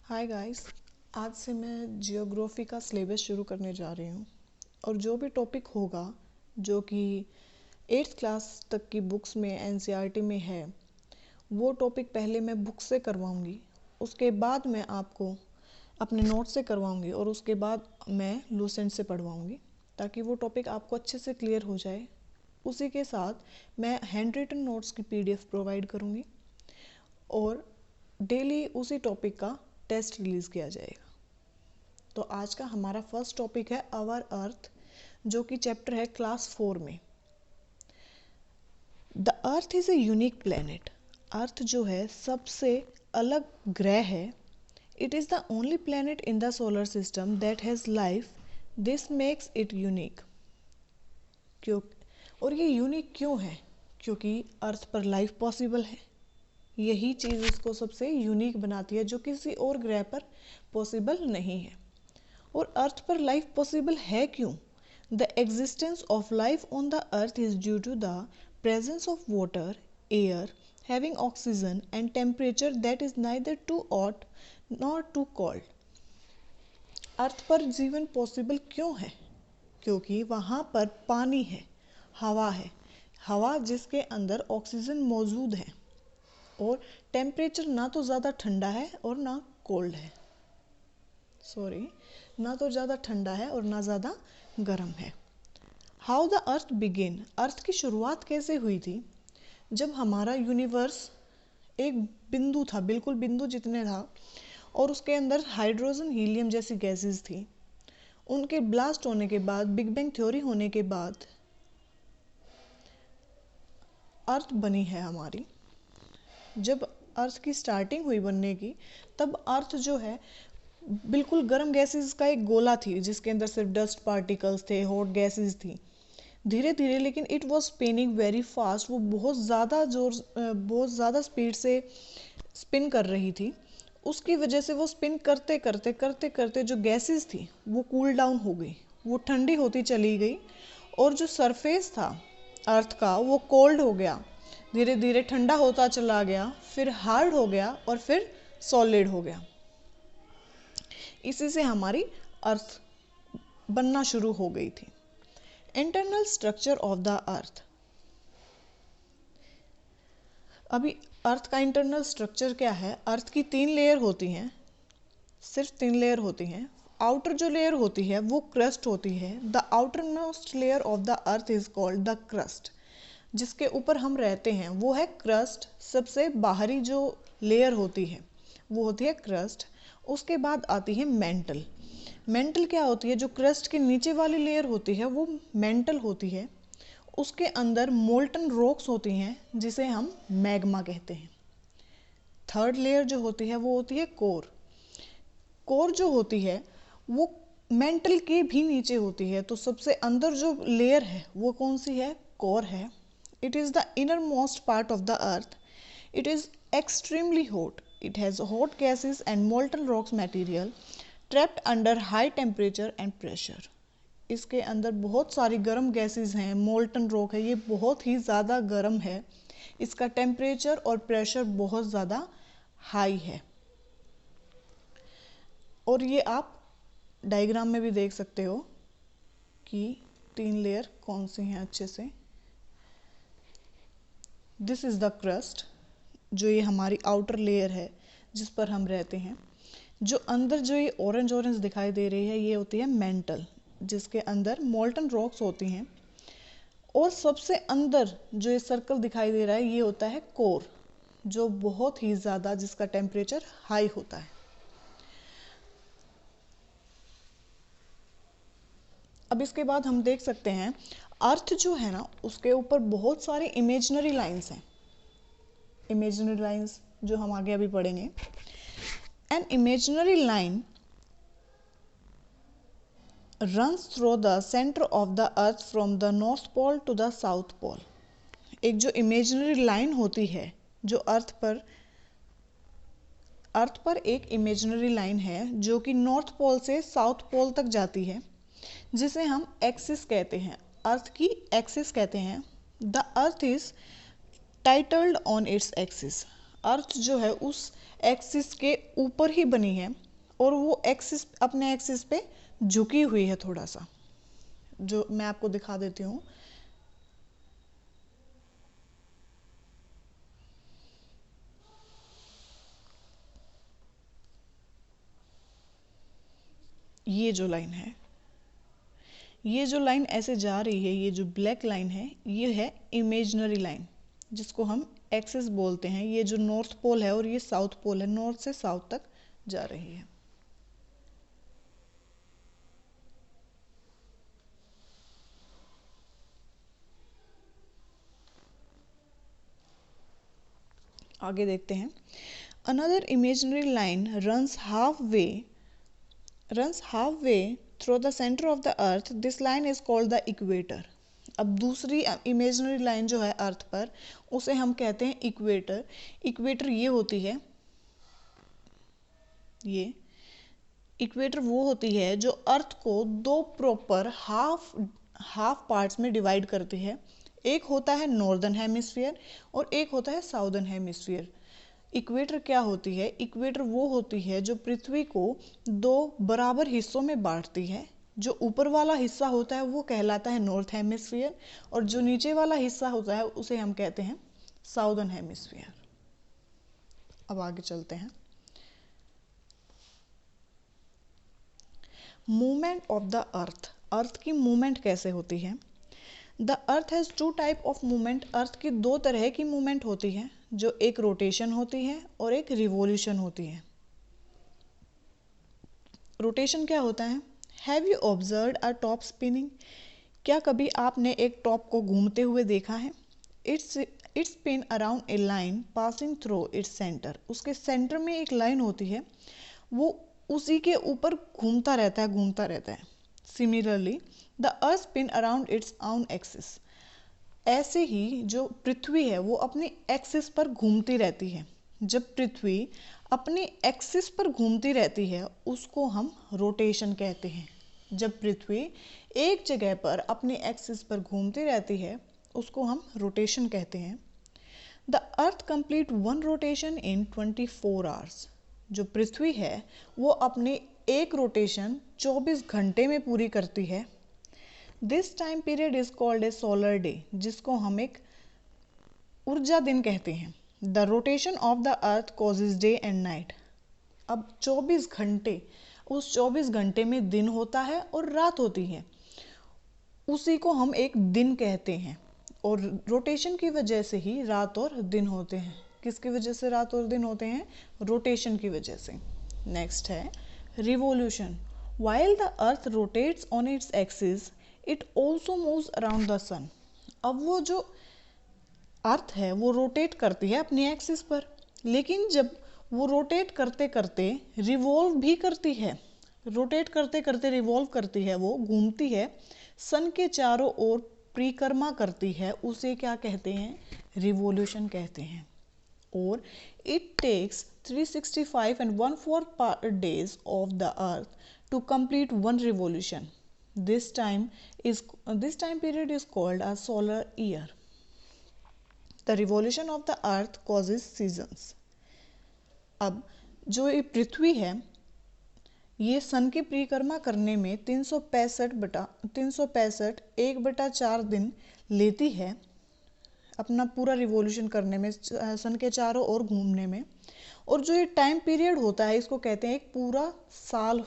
Hi guys. आज से मैं जियोग्राफी का सिलेबस शुरू करने जा रही हूँ और जो भी टॉपिक होगा जो कि 8th क्लास तक की बुक्स में एनसीईआरटी में है वो टॉपिक पहले मैं बुक से करवाऊँगी। उसके बाद मैं आपको अपने नोट से करवाऊँगी और उसके बाद मैं लूसेंट से पढ़वाऊँगी ताकि वो टॉपिक आपको अच्छे से क्लियर हो जाए। उसी के साथ मैं हैंड रिटन नोट्स की पीडीएफ प्रोवाइड करूँगी और डेली उसी टॉपिक का टेस्ट रिलीज़ किया जाएगा। तो आज का हमारा फर्स्ट टॉपिक है आवर अर्थ, जो कि चैप्टर है क्लास 4 में। The earth is a unique planet. Earth जो है सबसे अलग ग्रह है। It is the only planet in the solar system that has life. This makes it unique. क्यों और ये यूनिक क्यों है? क्योंकि अर्थ पर लाइफ पॉसिबल है। यही चीज़ इसको सबसे यूनिक बनाती है जो किसी और ग्रह पर पॉसिबल नहीं है। और अर्थ पर लाइफ पॉसिबल है क्यों? The existence of life on the earth is due to the presence of water, air having oxygen and temperature that is neither too hot nor too cold. Earth पर जीवन possible क्यों है? क्योंकि वहाँ पर पानी है, हवा है, हवा जिसके अंदर ऑक्सीजन मौजूद है, और टेम्परेचर ना तो ज़्यादा ठंडा है और ना कोल्ड है। ना तो ज़्यादा ठंडा है और ना ज़्यादा गर्म है। How the earth begin. Earth की शुरुआत कैसे हुई थी? जब हमारा यूनिवर्स एक बिंदु था, बिल्कुल बिंदु जितने था, और उसके अंदर हाइड्रोजन, हीलियम जैसी गैसेस थी। उनके ब्लास्ट होने के बाद, बिग बैंग थ्योरी होने के बाद अर्थ बनी है हमारी। जब अर्थ की स्टार्टिंग हुई बनने की, तब अर्थ जो है बिल्कुल गर्म गैसेस का एक गोला थी जिसके अंदर सिर्फ डस्ट पार्टिकल्स थे, हॉट गैसेस थी। धीरे धीरे लेकिन it was spinning very fast. वो बहुत ज़्यादा स्पीड से स्पिन कर रही थी। उसकी वजह से वो स्पिन करते करते करते करते जो गैसेस थी वो कूल डाउन हो गई, वो ठंडी होती चली गई, और जो सरफेस था अर्थ का वो कोल्ड हो गया, धीरे धीरे ठंडा होता चला गया, फिर हार्ड हो गया और फिर सॉलिड हो गया। इसी से हमारी अर्थ बनना शुरू हो गई थी। इंटरनल स्ट्रक्चर ऑफ द अर्थ। अभी अर्थ का इंटरनल स्ट्रक्चर क्या है? अर्थ की 3 लेयर होती हैं, सिर्फ 3 लेयर होती हैं। आउटर जो लेयर होती है वो क्रस्ट होती है। The outer most layer of the earth is called the crust. जिसके ऊपर हम रहते हैं वो है क्रस्ट। सबसे बाहरी जो लेयर होती है वो होती है क्रस्ट। उसके बाद आती है मेंटल। मेंटल क्या होती है? जो क्रस्ट के नीचे वाली लेयर होती है वो मेंटल होती है। उसके अंदर मोल्टन रॉक्स होती हैं जिसे हम मैग्मा कहते हैं। थर्ड लेयर जो होती है वो होती है कोर। कोर जो होती है वो मेंटल के भी नीचे होती है। तो सबसे अंदर जो लेयर है वो कौन सी है? कोर है। It is the inner most part of the earth. It is extremely hot. It has hot gases and molten rocks material trapped under high temperature and pressure. इसके अंदर बहुत सारी गर्म गैसेस हैं, मोल्टन रॉक है, ये बहुत ही ज़्यादा गर्म है। इसका टेम्परेचर और प्रेशर बहुत ज़्यादा हाई है। और ये आप डायग्राम में भी देख सकते हो कि 3 लेयर कौन सी हैं अच्छे से। दिस इज़ द क्रस्ट, जो ये हमारी आउटर लेयर है जिस पर हम रहते हैं। जो अंदर जो ये ऑरेंज ऑरेंज दिखाई दे रही है ये होती है मेंटल, जिसके अंदर मोल्टन रॉक्स होती हैं। और सबसे अंदर जो ये सर्कल दिखाई दे रहा है ये होता है कोर, जो बहुत ही ज़्यादा, जिसका टेम्परेचर हाई होता है। अब इसके बाद हम देख सकते हैं अर्थ जो है ना उसके ऊपर बहुत सारे इमेजिनरी लाइंस हैं। इमेजिनरी लाइंस जो हम आगे अभी पढ़ेंगे। An imaginary line runs through the center of the earth from the north pole to the south pole। एक जो इमेजिनरी लाइन होती है जो अर्थ पर एक इमेजिनरी लाइन है जो कि नॉर्थ पोल से साउथ पोल तक जाती है, जिसे हम एक्सिस कहते हैं, अर्थ की एक्सिस कहते हैं। The earth is titled on its axis. Earth जो है उस एक्सिस के ऊपर ही बनी है और वो एक्सिस अपने एक्सिस पे झुकी हुई है थोड़ा सा, जो मैं आपको दिखा देती हूँ। ये जो लाइन है, ये जो लाइन ऐसे जा रही है, ये जो ब्लैक लाइन है, ये है इमेजिनरी लाइन, जिसको हम एक्सिस बोलते हैं। ये जो नॉर्थ पोल है और ये साउथ पोल है, नॉर्थ से साउथ तक जा रही है। आगे देखते हैं। Another imaginary line runs halfway through the center of the earth. This line is called the equator. अब दूसरी इमेजिनरी लाइन जो है अर्थ पर, उसे हम कहते हैं इक्वेटर। इक्वेटर ये होती है, ये इक्वेटर वो होती है जो अर्थ को दो प्रॉपर हाफ पार्ट्स में डिवाइड करती है। एक होता है नॉर्दर्न हेमिस्फीयर और एक होता है साउदर्न हेमिस्फीयर। इक्वेटर क्या होती है? इक्वेटर वो होती है जो पृथ्वी को दो बराबर हिस्सों में बांटती है। जो ऊपर वाला हिस्सा होता है वो कहलाता है नॉर्थ हेमिस्फीयर और जो नीचे वाला हिस्सा होता है उसे हम कहते हैं साउदर्न हेमिस्फीयर। अब आगे चलते हैं। Movement of the earth, earth की मूवमेंट कैसे होती है? The earth has two type of movement, earth की दो तरह की मूवमेंट होती है, जो एक रोटेशन होती है और एक रिवॉल्यूशन होती है। रोटेशन क्या होता है? Have you observed a top spinning, क्या कभी आपने एक टॉप को घूमते हुए देखा है? It's spin around a line passing through its centre, उसके सेंटर में एक लाइन होती है, वो उसी के ऊपर घूमता रहता है। Similarly the earth spin around its own axis, ऐसे ही जो पृथ्वी है वो अपने एक्सिस पर घूमती रहती है। जब पृथ्वी अपने एक्सिस पर घूमती रहती है उसको हम रोटेशन कहते हैं। जब पृथ्वी एक जगह पर अपने एक्सिस पर घूमती रहती है उसको हम रोटेशन कहते हैं। The earth complete one rotation in 24 hours, जो पृथ्वी है वो अपने एक रोटेशन 24 घंटे में पूरी करती है। This time period is called a solar day, जिसको हम एक ऊर्जा दिन कहते हैं। The rotation of the earth causes day and night, अब 24 घंटे, उस 24 घंटे में दिन होता है और रात होती है, उसी को हम एक दिन कहते हैं। और रोटेशन की वजह से ही रात और दिन होते हैं। किसकी वजह से रात और दिन होते हैं? रोटेशन की वजह से। नेक्स्ट है revolution. While the earth rotates on its axis it also moves around the sun, अब वो जो अर्थ है वो रोटेट करती है अपनी एक्सिस पर, लेकिन जब वो रोटेट करते करते रिवॉल्व भी करती है, रोटेट करते करते रिवॉल्व करती है, वो घूमती है, सन के चारों ओर परिक्रमा करती है, उसे क्या कहते हैं? रिवॉल्यूशन कहते हैं। और it takes 365 and 1/4 days of the earth to complete one revolution. This time period is called a solar year. The revolution of the earth causes seasons. अब जो ये पृथ्वी है ये सन की परिक्रमा करने में 365 1/4 दिन लेती है अपना पूरा रिवॉल्यूशन करने में, सन के चारों ओर घूमने में। और जो ये टाइम पीरियड होता है इसको कहते हैं एक पूरा साल